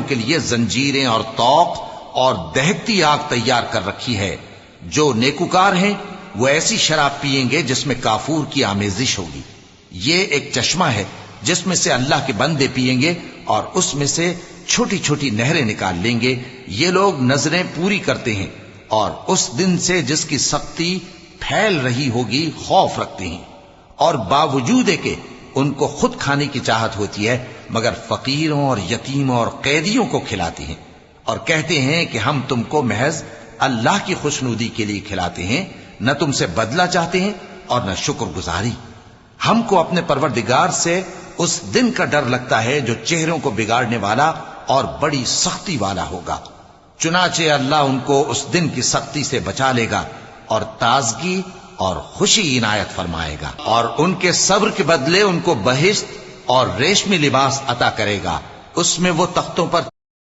کافروں کے لیے زنجیریں اور طوق اور دہکتی آگ تیار کر رکھی ہے۔ جو نیکوکار ہیں وہ ایسی شراب پیئیں گے جس میں کافور کی آمیزش ہوگی۔ یہ ایک چشمہ ہے جس میں سے اللہ کے بندے پیئیں گے اور اس میں سے چھوٹی چھوٹی نہریں نکال لیں گے۔ یہ لوگ نظریں پوری کرتے ہیں اور اس دن سے جس کی سختی پھیل رہی ہوگی خوف رکھتے ہیں، اور باوجود ہے کہ ان کو خود کھانے کی چاہت ہوتی ہے مگر فقیروں اور یتیموں اور قیدیوں کو کھلاتے ہیں، اور کہتے ہیں کہ ہم تم کو محض اللہ کی خوشنودی کے لیے کھلاتے ہیں، نہ تم سے بدلہ چاہتے ہیں اور نہ شکر گزاری۔ ہم کو اپنے پروردگار سے اس دن کا ڈر لگتا ہے جو چہروں کو بگاڑنے والا اور بڑی سختی والا ہوگا۔ چنانچہ اللہ ان کو اس دن کی سختی سے بچا لے گا اور تازگی اور خوشی عنایت فرمائے گا، اور ان کے صبر کے بدلے ان کو بہشت اور ریشمی لباس عطا کرے گا، اس میں وہ تختوں پر